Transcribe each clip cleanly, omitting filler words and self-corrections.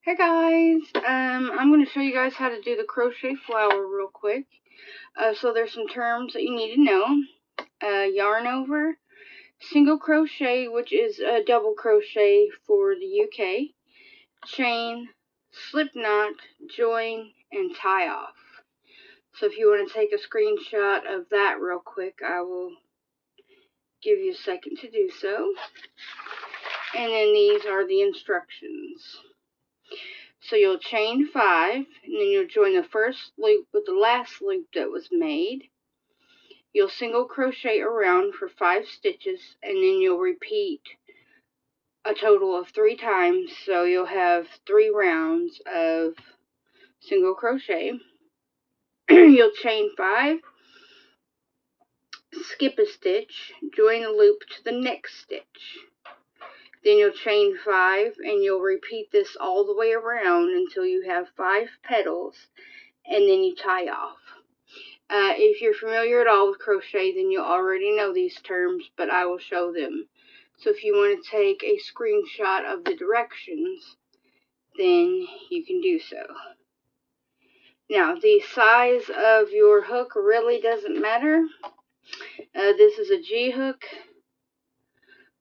Hey guys, I'm going to show you guys how to do the crochet flower real quick. So there's some terms that you need to know. Yarn over, single crochet, which is a double crochet for the UK, chain, slip knot, join, and tie off. So if you want to take a screenshot of that real quick, I will give you a second to do so. And then these are the instructions. So you'll chain 5, and then you'll join the first loop with the last loop that was made. You'll single crochet around for 5 stitches, and then you'll repeat a total of 3 times, so you'll have 3 rounds of single crochet. You'll chain 5, skip a stitch, join the loop to the next stitch. Then you'll chain 5, and you'll repeat this all the way around until you have 5 petals, and then you tie off. If you're familiar at all with crochet, then you'll already know these terms, but I will show them. So if you want to take a screenshot of the directions, then you can do so. Now, the size of your hook really doesn't matter. This is a G hook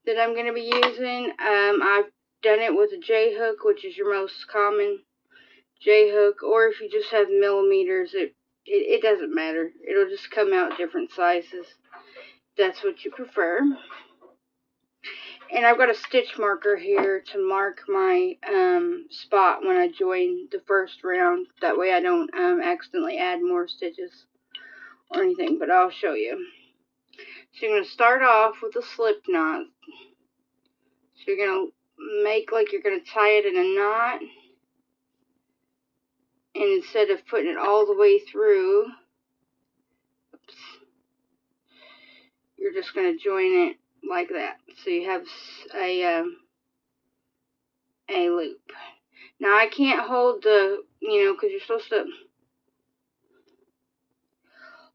that I'm going to be using. I've done it with a J hook, which is your most common J hook, or if you just have millimeters, it doesn't matter. It'll just come out different sizes. That's what you prefer. And I've got a stitch marker here to mark my spot when I join the first round. That way I don't accidentally add more stitches or anything, but I'll show you. So you're going to start off with a slip knot. So you're going to make like you're going to tie it in a knot. And instead of putting it all the way through, you're just going to join it like that. So you have a loop. Now I can't hold the, because you're supposed to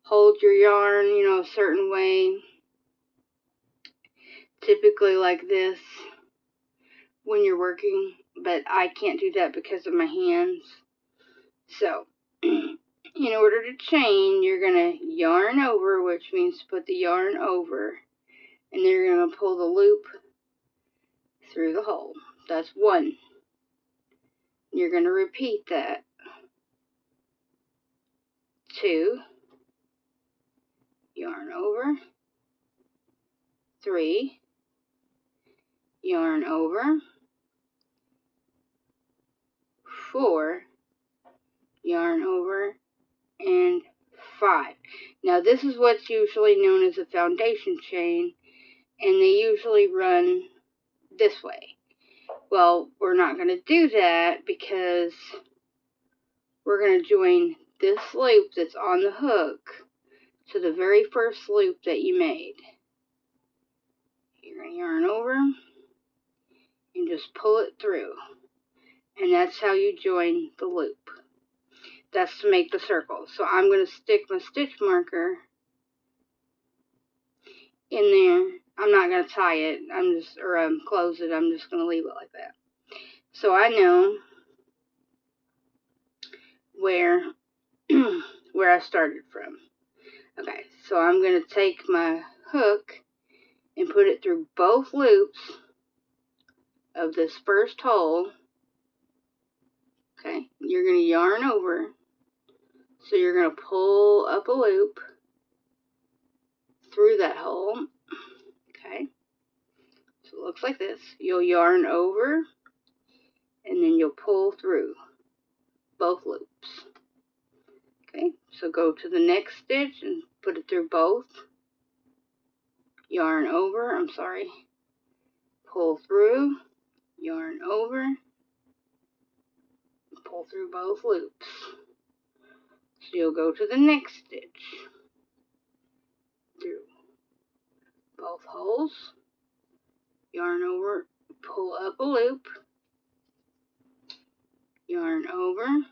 hold your yarn, a certain way. Typically like this when you're working, but I can't do that because of my hands. So, in order to chain, you're going to yarn over, which means to put the yarn over, and then you're going to pull the loop through the hole. That's 1. You're going to repeat that. 2, yarn over. 3, yarn over. 4, yarn over, and 5. Now this is what's usually known as a foundation chain, and they usually run this way. Well, we're not going to do that because we're going to join this loop that's on the hook to the very first loop that you made. You're going to yarn over and just pull it through, and that's how you join the loop. That's to make the circle. So I'm going to stick my stitch marker in there. I'm not going to tie it. Close it. I'm just going to leave it like that. So I know where I started from. Okay, so I'm going to take my hook and put it through both loops of this first hole. Okay, you're going to yarn over. So you're going to pull up a loop through that hole. Okay, so it looks like this. You'll yarn over, and then you'll pull through both loops. Okay, so go to the next stitch and put it through both. Yarn over, pull through, yarn over, pull through both loops. So you'll go to the next stitch, through both holes, yarn over, pull up a loop, yarn over,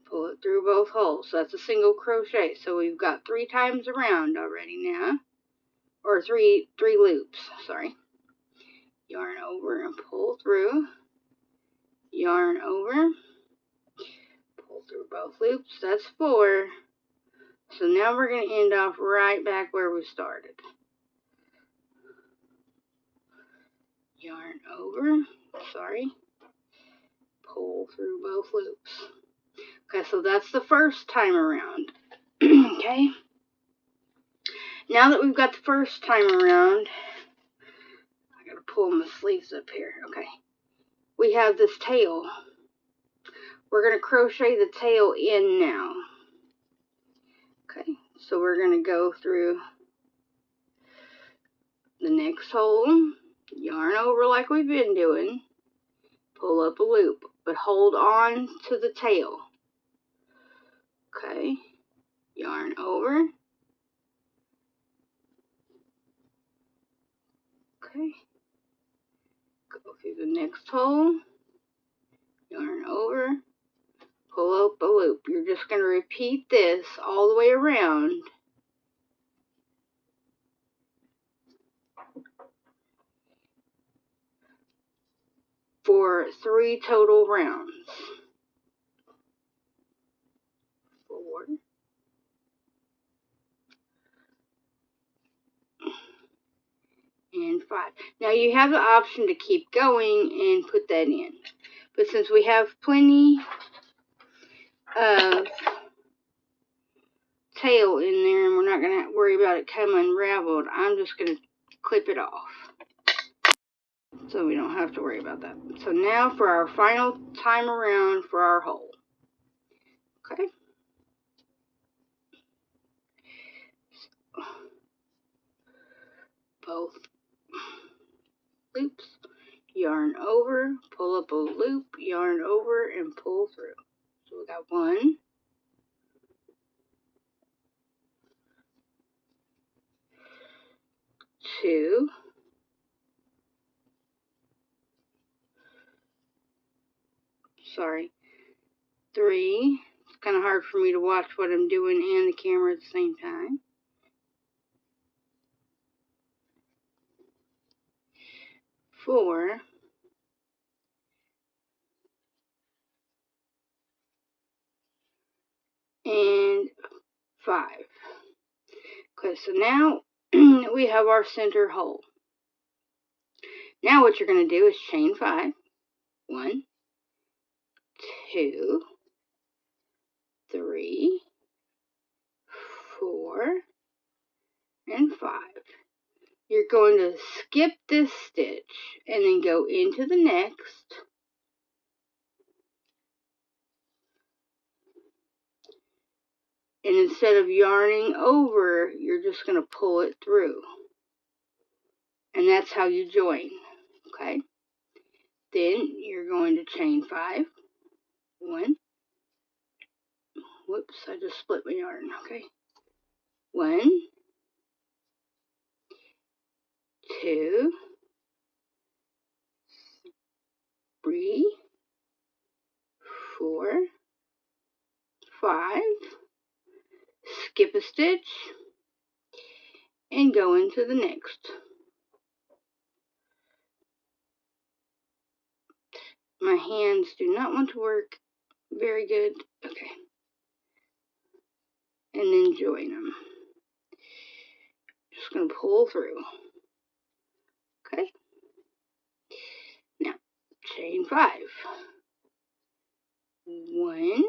pull it through both holes. So that's a single crochet. So we've got 3 times around already now, or three loops, sorry. Yarn over and pull through, yarn yarn over, pull through both loops. That's 4. So now we're going to end off right back where we started. Yarn over, pull through both loops. Okay, so that's the first time around. Okay, now that we've got the first time around, I gotta pull my sleeves up here. Okay, we have this tail. We're gonna crochet the tail in now. Okay, so we're gonna go through the next hole, yarn over like we've been doing, pull up a loop, but hold on to the tail. Okay, yarn over. Okay, go through the next hole, yarn over, pull up a loop. You're just going to repeat this all the way around. For 3 total rounds. 4. And 5. Now you have the option to keep going and put that in. But since we have plenty of tail in there and we're not going to worry about it coming unraveled, I'm just going to clip it off. So we don't have to worry about that. So now for our final time around for our hole. Okay. Both loops, yarn over, pull up a loop, yarn over, and pull through. So we got 1, 2, 3. It's kind of hard for me to watch what I'm doing and the camera at the same time. 4. And 5. Okay, so now we have our center hole. Now what you're going to do is chain 5. 1, 2, 3, 4, and 5. You're going to skip this stitch and then go into the next. And instead of yarning over, you're just going to pull it through. And that's how you join. Okay? Then you're going to chain 5. 1. Whoops, I just split my yarn. Okay. 1, 2, 3, 4, 5. Skip a stitch and go into the next. My hands do not want to work very good. Okay. And then join them. Just going to pull through. Okay. Now, chain 5. 1,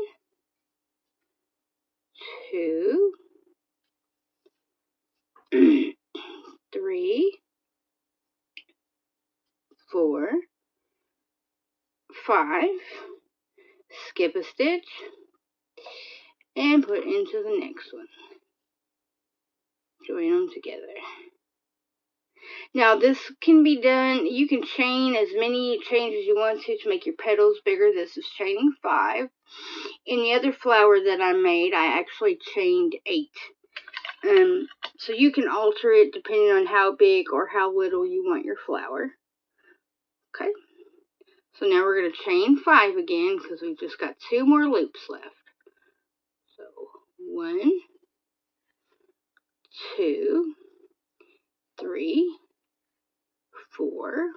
2, 3, 4, 5. Skip a stitch and put into the next one. Join them together. Now this can be done, you can chain as many chains as you want to make your petals bigger. This is chaining 5. In the other flower that I made, I actually chained 8. So you can alter it depending on how big or how little you want your flower. Okay. So now we're going to chain 5 again because we've just got 2 more loops left. So 1, 2, 3, 4,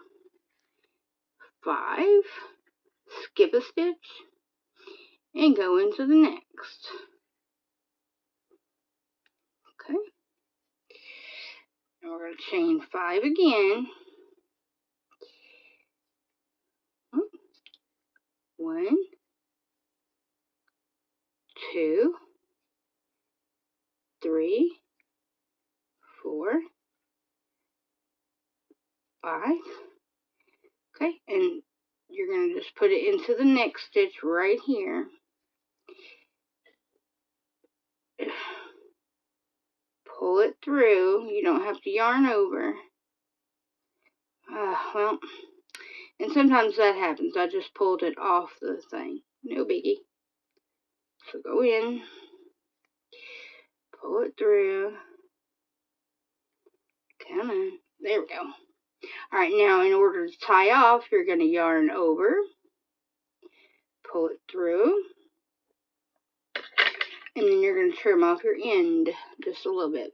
5. skip a stitch, and go into the next. Okay. And we're going to chain 5 again. 1, 2, 3, 4, 5. Okay, and you're going to just put it into the next stitch right here. Pull it through. You don't have to yarn over. Well, and sometimes that happens. I just pulled it off the thing. No biggie. So go in. Pull it through. Come on. There we go. Alright, now in order to tie off, you're going to yarn over. Pull it through. And then you're going to trim off your end just a little bit.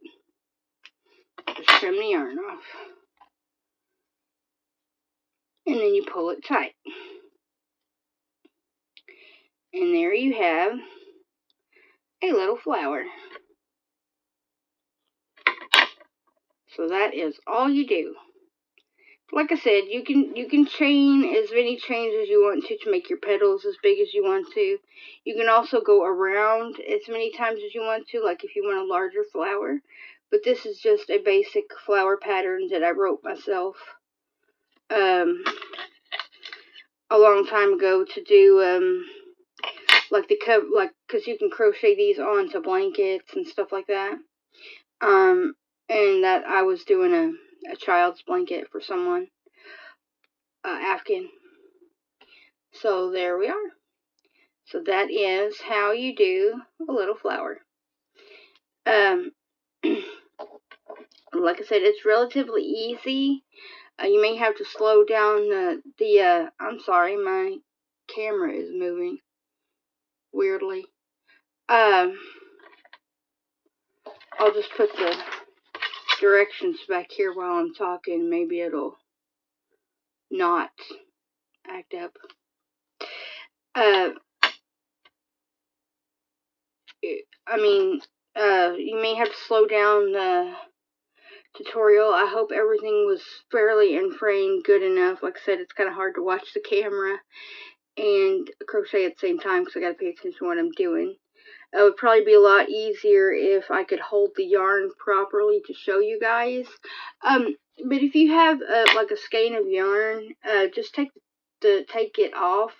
Just trim the yarn off. And then you pull it tight. And there you have a little flower. So that is all you do. Like I said, you can chain as many chains as you want to make your petals as big as you want to. You can also go around as many times as you want to, like if you want a larger flower. But this is just a basic flower pattern that I wrote myself a long time ago to do like the cover, like because you can crochet these onto blankets and stuff like that. And that I was doing a child's blanket for someone, Afghan. So there we are. So that is how you do a little flower. Like I said, it's relatively easy. You may have to slow down I'm sorry, my camera is moving weirdly. I'll just put the directions back here while I'm talking. Maybe it'll not act up. You may have to slow down the tutorial. I hope everything was fairly and framed good enough. Like I said, it's kind of hard to watch the camera and crochet at the same time because I got to pay attention to what I'm doing. It would probably be a lot easier if I could hold the yarn properly to show you guys. But if you have like a skein of yarn, just take it off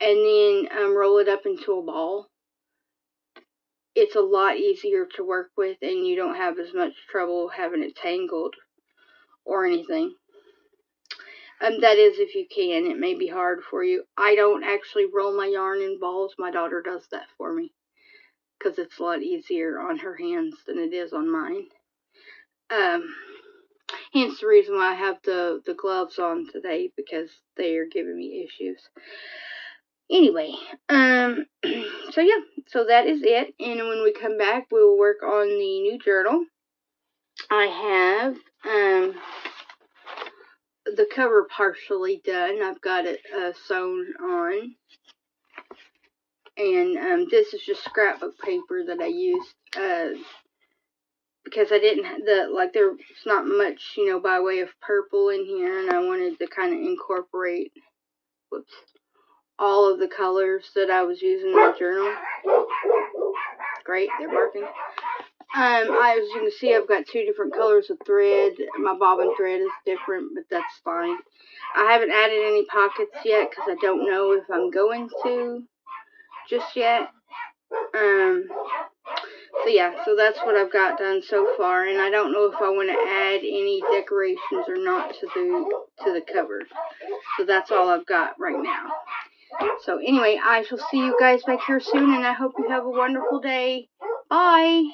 and then roll it up into a ball. It's a lot easier to work with, and you don't have as much trouble having it tangled or anything. That is if you can. It may be hard for you. I don't actually roll my yarn in balls. My daughter does that for me because it's a lot easier on her hands than it is on mine. Hence the reason why I have the gloves on today, because they are giving me issues. Anyway, so yeah, so that is it. And when we come back, we will work on the new journal. I have the cover partially done. I've got it sewn on. And this is just scrapbook paper that I used because I didn't, there's not much, by way of purple in here, and I wanted to kind of incorporate, all of the colors that I was using in the journal. Great, they're barking. As you can see, I've got 2 different colors of thread. My bobbin thread is different, but that's fine. I haven't added any pockets yet because I don't know if I'm going to just yet. So yeah, so that's what I've got done so far, and I don't know if I want to add any decorations or not to the cover. So that's all I've got right now. So anyway, I shall see you guys back here soon, and I hope you have a wonderful day. Bye!